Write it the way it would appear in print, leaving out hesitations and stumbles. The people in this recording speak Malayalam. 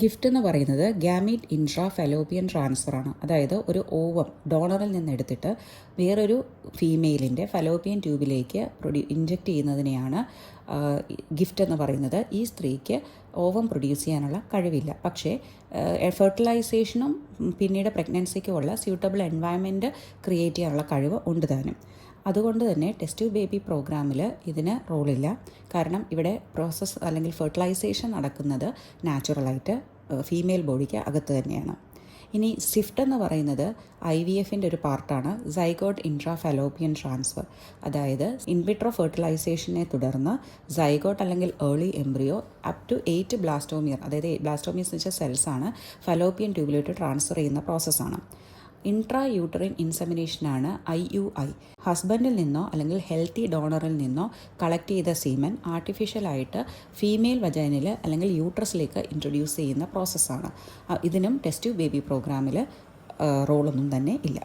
ഗിഫ്റ്റ് എന്ന് പറയുന്നത് ഗ്യാമീറ്റ് ഇൻട്രാ ഫെലോപ്പിയൻ ട്രാൻസ്ഫർ ആണ്. അതായത് ഒരു ഓവം ഡോണറിൽ നിന്ന് എടുത്തിട്ട് വേറൊരു ഫീമെയിലിൻ്റെ ഫെലോപ്പിയൻ ട്യൂബിലേക്ക് ഇൻജെക്റ്റ് ചെയ്യുന്നതിനെയാണ് ഗിഫ്റ്റ് എന്ന് പറയുന്നത്. ഈ സ്ത്രീക്ക് ഓവം പ്രൊഡ്യൂസ് ചെയ്യാനുള്ള കഴിവില്ല, പക്ഷേ ഫെർട്ടിലൈസേഷനും പിന്നീട് പ്രഗ്നൻസിക്കുമുള്ള സ്യൂട്ടബിൾ എൻവയൺമെൻറ്റ് ക്രിയേറ്റ് ചെയ്യാനുള്ള കഴിവ് ഉണ്ട് താനും. അതുകൊണ്ട് തന്നെ ടെസ്റ്റ് ട്യൂബ് ബേബി പ്രോഗ്രാമിൽ ഇതിന് റോളില്ല. കാരണം ഇവിടെ പ്രോസസ്സ് അല്ലെങ്കിൽ ഫെർട്ടിലൈസേഷൻ നടക്കുന്നത് നാച്ചുറലായിട്ട് ഫീമെയിൽ ബോഡിക്ക് അകത്ത് തന്നെയാണ്. ഇനി സ്വിഫ്റ്റ് എന്ന് പറയുന്നത് IVFൻ്റെ ഒരു പാർട്ടാണ്, സൈഗോട്ട് ഇൻട്രാ ഫെലോപ്പിയൻ ട്രാൻസ്ഫർ. അതായത് ഇൻവിട്രോ ഫെർട്ടിലൈസേഷനെ തുടർന്ന് സൈഗോട്ട് അല്ലെങ്കിൽ early embryo up to 8 blastomere, അതായത് ബ്ലാസ്റ്റോമിയർസ് എന്ന് വെച്ചാൽ സെൽസാണ്, ഫെലോപ്പിയൻ ട്യൂബിലോട്ട് ട്രാൻസ്ഫർ ചെയ്യുന്ന പ്രോസസ്സാണ്. ഇൻട്രാ യൂട്ടറിൻ ഇൻസെമിനേഷനാണ് IUI. ഹസ്ബൻഡിൽ നിന്നോ അല്ലെങ്കിൽ ഹെൽത്തി ഡോണറിൽ നിന്നോ കളക്ട് ചെയ്ത സീമൻ ആർട്ടിഫിഷ്യലായിട്ട് ഫീമെയിൽ വജൈനിൽ അല്ലെങ്കിൽ യൂട്രസിലേക്ക് ഇൻട്രൊഡ്യൂസ് ചെയ്യുന്ന പ്രോസസ്സാണ്. ഇതിനും ടെസ്റ്റ് ട്യൂബ് ബേബി പ്രോഗ്രാമിൽ റോളൊന്നും തന്നെ ഇല്ല.